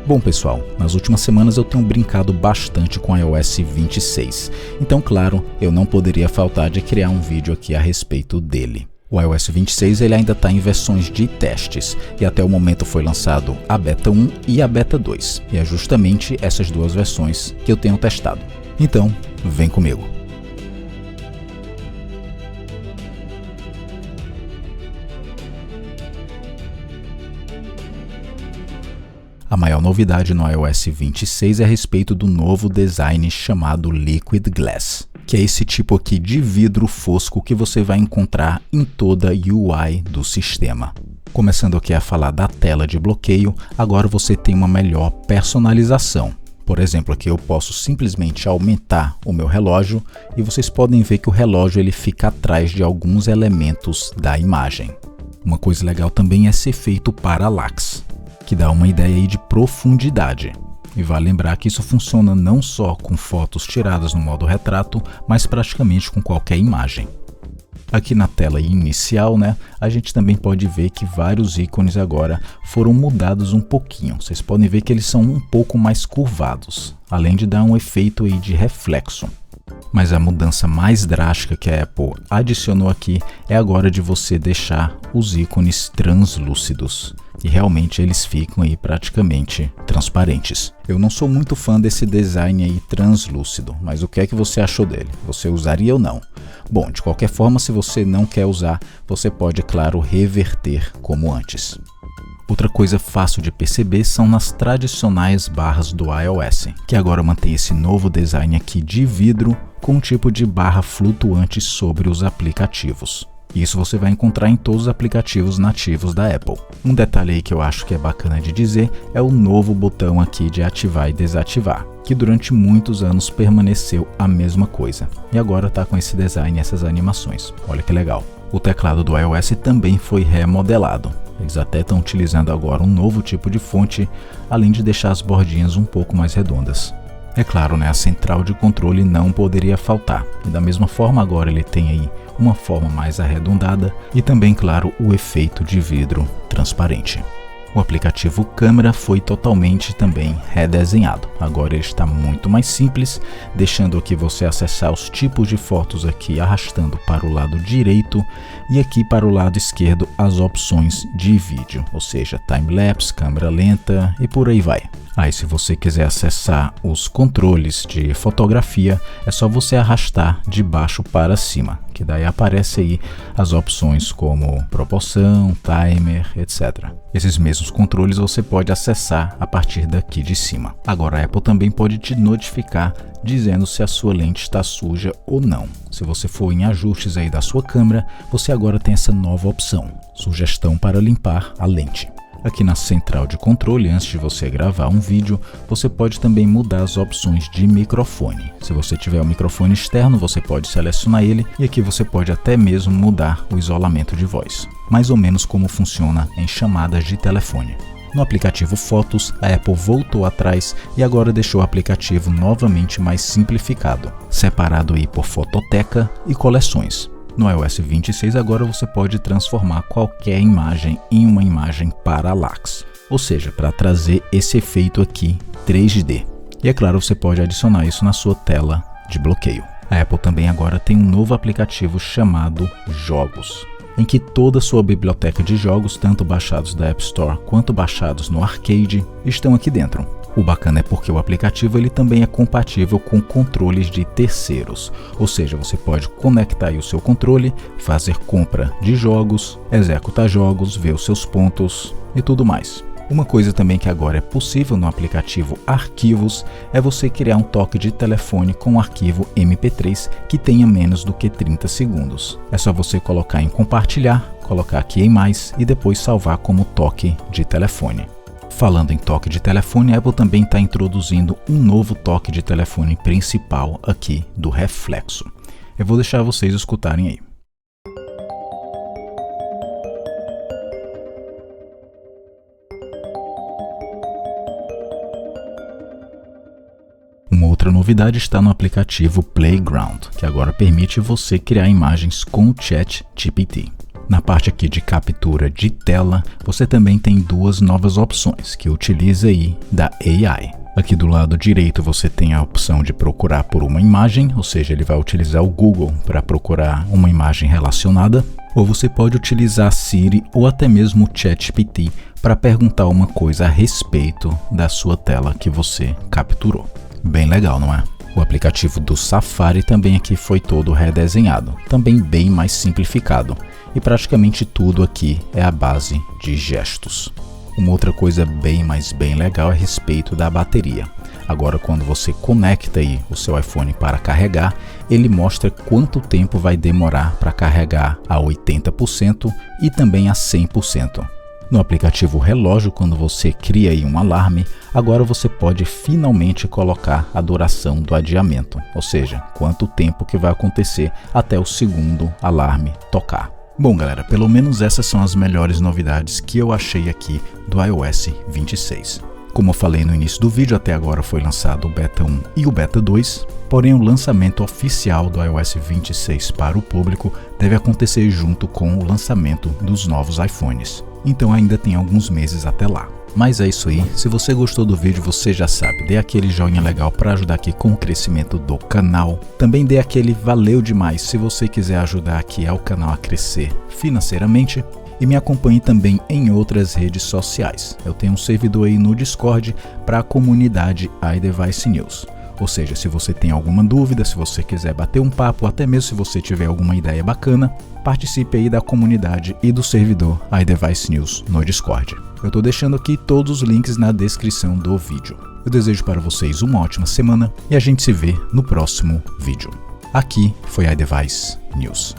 Bom pessoal, nas últimas semanas eu tenho brincado bastante com iOS 26, então claro, eu não poderia faltar de criar um vídeo aqui a respeito dele. O iOS 26 ele ainda está em versões de testes, e até o momento foi lançado a Beta 1 e a Beta 2, e é justamente essas duas versões que eu tenho testado. Então, vem comigo! A maior novidade no iOS 26 é a respeito do novo design chamado Liquid Glass, que é esse tipo aqui de vidro fosco que você vai encontrar em toda a UI do sistema. Começando aqui a falar da tela de bloqueio, agora você tem uma melhor personalização. Por exemplo, aqui eu posso simplesmente aumentar o meu relógio e vocês podem ver que o relógio ele fica atrás de alguns elementos da imagem. Uma coisa legal também é esse efeito parallax, que dá uma ideia aí de profundidade. E vale lembrar que isso funciona não só com fotos tiradas no modo retrato, mas praticamente com qualquer imagem. Aqui na tela inicial, a gente também pode ver que vários ícones agora foram mudados um pouquinho. Vocês podem ver que eles são um pouco mais curvados, além de dar um efeito aí de reflexo. Mas a mudança mais drástica que a Apple adicionou aqui é agora de você deixar os ícones translúcidos. E realmente eles ficam aí praticamente transparentes. Eu não sou muito fã desse design aí translúcido, mas o que é que você achou dele? Você usaria ou não? Bom, de qualquer forma, se você não quer usar, você pode, claro, reverter como antes. Outra coisa fácil de perceber são nas tradicionais barras do iOS, que agora mantém esse novo design aqui de vidro com um tipo de barra flutuante sobre os aplicativos. Isso você vai encontrar em todos os aplicativos nativos da Apple. Um detalhe aí que eu acho que é bacana de dizer é o novo botão aqui de ativar e desativar, que durante muitos anos permaneceu a mesma coisa. E agora está com esse design e essas animações. Olha que legal. O teclado do iOS também foi remodelado. Eles até estão utilizando agora um novo tipo de fonte, além de deixar as bordinhas um pouco mais redondas. É claro, a central de controle não poderia faltar. E da mesma forma agora ele tem aí uma forma mais arredondada e também, claro, o efeito de vidro transparente. O aplicativo Câmera foi totalmente também redesenhado. Agora ele está muito mais simples, deixando aqui você acessar os tipos de fotos aqui arrastando para o lado direito e aqui para o lado esquerdo as opções de vídeo, ou seja, time-lapse, câmera lenta e por aí vai. Aí se você quiser acessar os controles de fotografia, é só você arrastar de baixo para cima, que daí aparece aí as opções como proporção, timer, etc. Esses mesmos controles você pode acessar a partir daqui de cima. Agora a Apple também pode te notificar dizendo se a sua lente está suja ou não. Se você for em ajustes aí da sua câmera, você agora tem essa nova opção, sugestão para limpar a lente. Aqui na central de controle, antes de você gravar um vídeo, você pode também mudar as opções de microfone. Se você tiver um microfone externo, você pode selecionar ele e aqui você pode até mesmo mudar o isolamento de voz. Mais ou menos como funciona em chamadas de telefone. No aplicativo Fotos, a Apple voltou atrás e agora deixou o aplicativo novamente mais simplificado, separado aí por fototeca e coleções. No iOS 26 agora você pode transformar qualquer imagem em uma imagem parallax, ou seja, para trazer esse efeito aqui 3D. E é claro, você pode adicionar isso na sua tela de bloqueio. A Apple também agora tem um novo aplicativo chamado Jogos, em que toda a sua biblioteca de jogos, tanto baixados da App Store quanto baixados no Arcade, estão aqui dentro. O bacana é porque o aplicativo ele também é compatível com controles de terceiros, ou seja, você pode conectar aí o seu controle, fazer compra de jogos, executar jogos, ver os seus pontos e tudo mais. Uma coisa também que agora é possível no aplicativo Arquivos é você criar um toque de telefone com um arquivo MP3 que tenha menos do que 30 segundos. É só você colocar em compartilhar, colocar aqui em mais e depois salvar como toque de telefone. Falando em toque de telefone, a Apple também está introduzindo um novo toque de telefone principal aqui do reflexo. Eu vou deixar vocês escutarem aí. Uma outra novidade está no aplicativo Playground, que agora permite você criar imagens com o ChatGPT. Na parte aqui de captura de tela, você também tem duas novas opções que utiliza aí da AI. Aqui do lado direito você tem a opção de procurar por uma imagem, ou seja, ele vai utilizar o Google para procurar uma imagem relacionada, ou você pode utilizar Siri ou até mesmo o ChatGPT para perguntar uma coisa a respeito da sua tela que você capturou. Bem legal, não é? O aplicativo do Safari também aqui foi todo redesenhado, também bem mais simplificado, e praticamente tudo aqui é à base de gestos. Uma outra coisa bem legal é a respeito da bateria. Agora, quando você conecta aí o seu iPhone para carregar, ele mostra quanto tempo vai demorar para carregar a 80% e também a 100%. No aplicativo relógio, quando você cria aí um alarme, agora você pode finalmente colocar a duração do adiamento, ou seja, quanto tempo que vai acontecer até o segundo alarme tocar. Bom galera, pelo menos essas são as melhores novidades que eu achei aqui do iOS 26. Como eu falei no início do vídeo, até agora foi lançado o Beta 1 e o Beta 2, porém o lançamento oficial do iOS 26 para o público deve acontecer junto com o lançamento dos novos iPhones. Então ainda tem alguns meses até lá. Mas é isso aí, se você gostou do vídeo você já sabe, dê aquele joinha legal para ajudar aqui com o crescimento do canal. Também dê aquele valeu demais se você quiser ajudar aqui ao canal a crescer financeiramente. E me acompanhe também em outras redes sociais. Eu tenho um servidor aí no Discord para a comunidade iDevice News. Ou seja, se você tem alguma dúvida, se você quiser bater um papo, até mesmo se você tiver alguma ideia bacana, participe aí da comunidade e do servidor iDevice News no Discord. Eu estou deixando aqui todos os links na descrição do vídeo. Eu desejo para vocês uma ótima semana e a gente se vê no próximo vídeo. Aqui foi iDevice News.